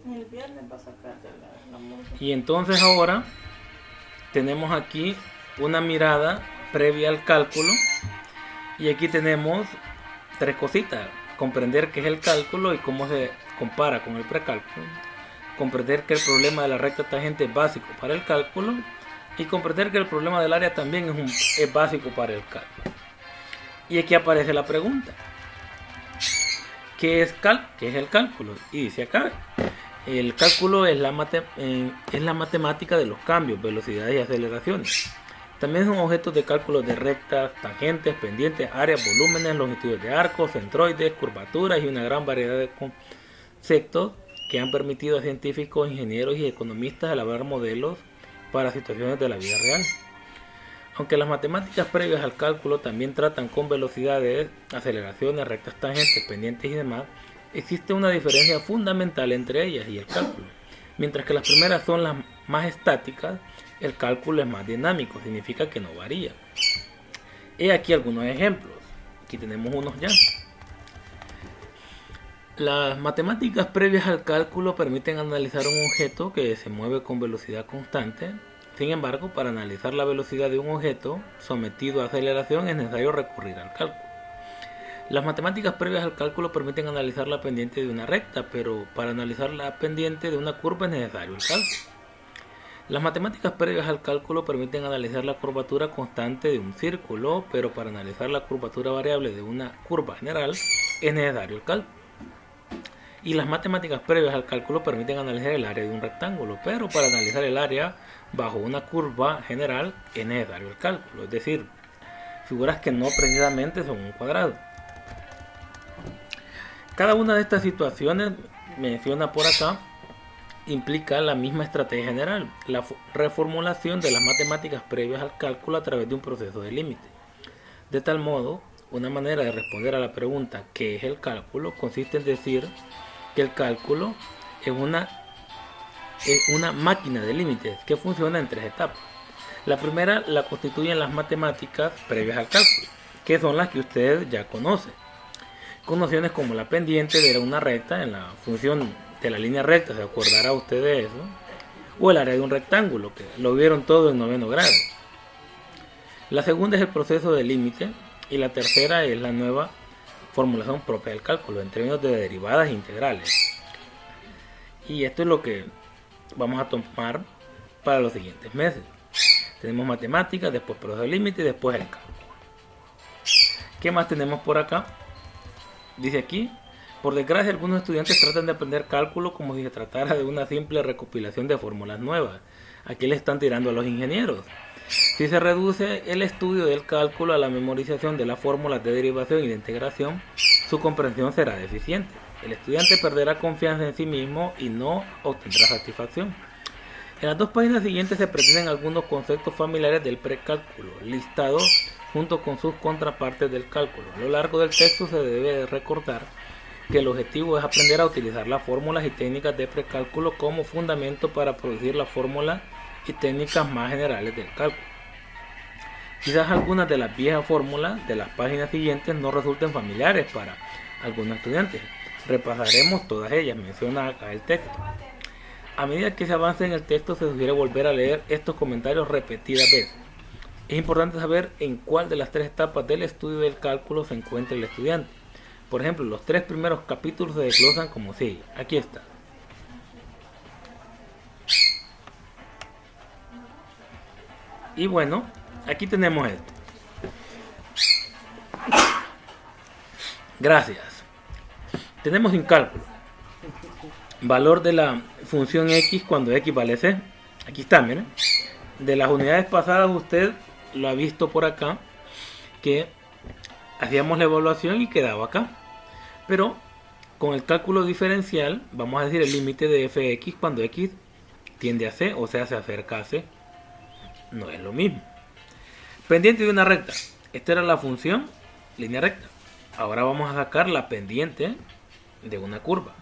El viernes va a sacar la música. Y entonces ahora tenemos aquí una mirada previa al cálculo. Y aquí tenemos tres cositas. Comprender qué es el cálculo y cómo se compara con el precálculo. Comprender que el problema de la recta tangente es básico para el cálculo. Y comprender que el problema del área también es básico para el cálculo. Y aquí aparece la pregunta. ¿Qué es el cálculo? Y dice acá, el cálculo es la matemática de los cambios, velocidades y aceleraciones. También son objetos de cálculo de rectas, tangentes, pendientes, áreas, volúmenes, longitudes de arcos, centroides, curvaturas y una gran variedad de conceptos que han permitido a científicos, ingenieros y economistas elaborar modelos para situaciones de la vida real. Aunque las matemáticas previas al cálculo también tratan con velocidades, aceleraciones, rectas tangentes, pendientes y demás, existe una diferencia fundamental entre ellas y el cálculo. Mientras que las primeras son las más estáticas, el cálculo es más dinámico, significa que no varía. He aquí algunos ejemplos. Aquí tenemos unos ya. Las matemáticas previas al cálculo permiten analizar un objeto que se mueve con velocidad constante. Sin embargo, para analizar la velocidad de un objeto sometido a aceleración es necesario recurrir al cálculo. Las matemáticas previas al cálculo permiten analizar la pendiente de una recta, pero para analizar la pendiente de una curva es necesario el cálculo. Las matemáticas previas al cálculo permiten analizar la curvatura constante de un círculo, pero para analizar la curvatura variable de una curva general es necesario el cálculo. Y las matemáticas previas al cálculo permiten analizar el área de un rectángulo, pero para analizar el área bajo una curva general es necesario el cálculo, es decir, figuras que no precisamente son un cuadrado. Cada una de estas situaciones, menciona por acá, implica la misma estrategia general, la reformulación de las matemáticas previas al cálculo a través de un proceso de límite. De tal modo, una manera de responder a la pregunta ¿qué es el cálculo? Consiste en decir que el cálculo es una máquina de límites que funciona en tres etapas. La primera la constituyen las matemáticas previas al cálculo, que son las que usted ya conoce. Con nociones como la pendiente de una recta en la función de la línea recta, ¿se acordará usted de eso? O el área de un rectángulo, que lo vieron todo en noveno grado. La segunda es el proceso de límite y la tercera es la nueva formulación propia del cálculo en términos de derivadas e integrales. Y esto es lo que vamos a tomar para los siguientes meses. Tenemos matemáticas, después proceso de límite y después el cálculo. ¿Qué más tenemos por acá? Dice aquí, por desgracia algunos estudiantes tratan de aprender cálculo como si se tratara de una simple recopilación de fórmulas nuevas. Aquí le están tirando a los ingenieros. Si se reduce el estudio del cálculo a la memorización de las fórmulas de derivación y de integración, su comprensión será deficiente. El estudiante perderá confianza en sí mismo y no obtendrá satisfacción. En las dos páginas siguientes se pretenden algunos conceptos familiares del precálculo, listados junto con sus contrapartes del cálculo. A lo largo del texto se debe recordar que el objetivo es aprender a utilizar las fórmulas y técnicas de precálculo como fundamento para producir las fórmulas y técnicas más generales del cálculo. Quizás algunas de las viejas fórmulas de las páginas siguientes no resulten familiares para algunos estudiantes. Repasaremos todas ellas, menciona acá el texto. A medida que se avance en el texto se sugiere volver a leer estos comentarios repetidas veces. Es importante saber en cuál de las tres etapas del estudio del cálculo se encuentra el estudiante. Por ejemplo, los tres primeros capítulos se desglosan como sigue. Aquí está. Y bueno, aquí tenemos esto. Gracias. Tenemos sin cálculo. Valor de la función x cuando x vale c. Aquí está, miren. De las unidades pasadas usted lo ha visto por acá, que hacíamos la evaluación y quedaba acá. Pero con el cálculo diferencial, vamos a decir el límite de fx cuando x tiende a c, o sea, se acerca a c. No es lo mismo. Pendiente de una recta. Esta era la función línea recta. Ahora vamos a sacar la pendiente de una curva.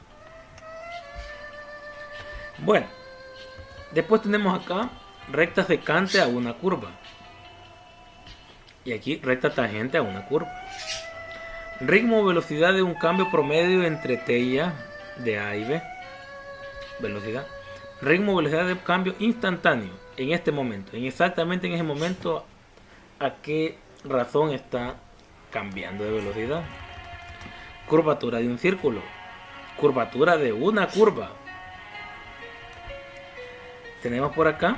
Bueno, después tenemos acá recta secante a una curva. Y aquí recta tangente a una curva. Ritmo o velocidad de un cambio promedio entre t y a, de A y B. velocidad. Ritmo, velocidad de cambio instantáneo en este momento. Exactamente en ese momento, ¿a qué razón está cambiando de velocidad? Curvatura de un círculo. Curvatura de una curva. Tenemos por acá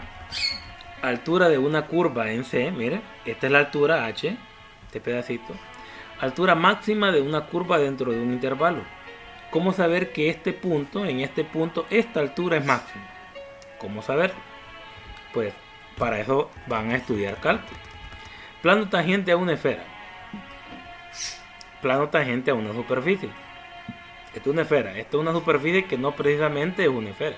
altura de una curva en C. Mire, esta es la altura H, este pedacito. Altura máxima de una curva dentro de un intervalo. ¿Cómo saber que en este punto, esta altura es máxima? ¿Cómo saberlo? Pues para eso van a estudiar cálculo. Plano tangente a una esfera. Plano tangente a una superficie. Esta es una esfera. Esta es una superficie que no precisamente es una esfera.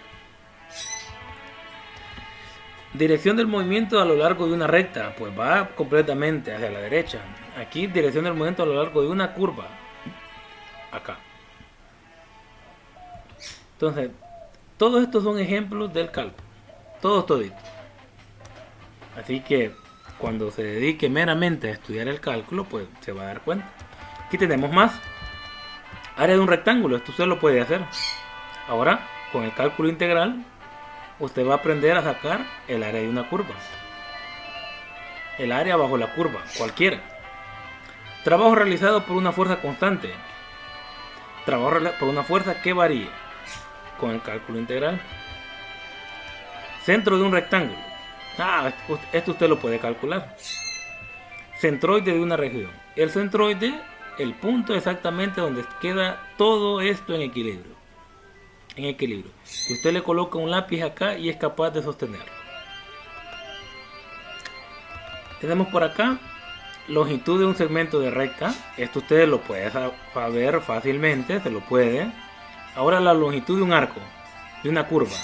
Dirección del movimiento a lo largo de una recta. Pues va completamente hacia la derecha. Aquí dirección del movimiento a lo largo de una curva. Acá. Entonces, todos estos son ejemplos del cálculo. Todos toditos. Así que cuando se dedique meramente a estudiar el cálculo, pues se va a dar cuenta. Aquí tenemos más. Área de un rectángulo. Esto usted lo puede hacer. Ahora, con el cálculo integral, usted va a aprender a sacar el área de una curva. El área bajo la curva, cualquiera. Trabajo realizado por una fuerza constante. Trabajo por una fuerza que varíe. Con el cálculo integral. Centro de un rectángulo. Esto usted lo puede calcular. Centroide de una región. El centroide, el punto exactamente donde queda todo esto en equilibrio. En equilibrio. Si usted le coloca un lápiz acá y es capaz de sostenerlo. Tenemos por acá longitud de un segmento de recta. Esto ustedes lo pueden saber fácilmente, se lo puede. Ahora la longitud de un arco, de una curva.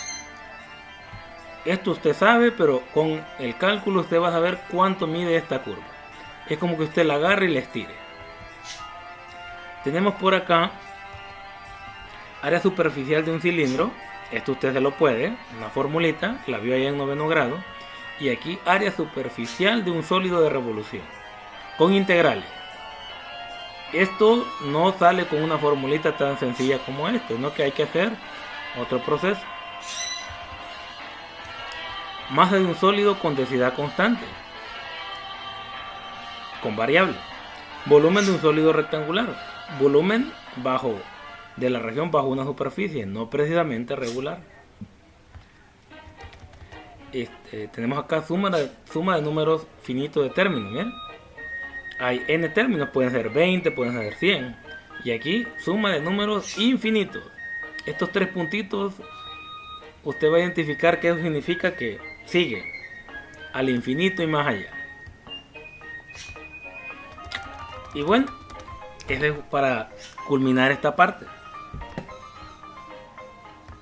Esto usted sabe, pero con el cálculo usted va a saber cuánto mide esta curva. Es como que usted la agarre y la estire. Tenemos por acá área superficial de un cilindro. Esto usted se lo puede, una formulita, la vio allá en 9º grado. Y aquí área superficial de un sólido de revolución, con integrales. Esto no sale con una formulita tan sencilla como esto, sino que hay que hacer otro proceso. Masa de un sólido con densidad constante, con variable. Volumen de un sólido rectangular. Volumen de la región bajo una superficie, no precisamente regular. Tenemos acá suma de números finitos de términos. ¿Bien? Hay n términos, pueden ser 20, pueden ser 100. Y aquí suma de números infinitos. Estos tres puntitos, usted va a identificar que eso significa que sigue al infinito y más allá. Y bueno, eso es para culminar esta parte.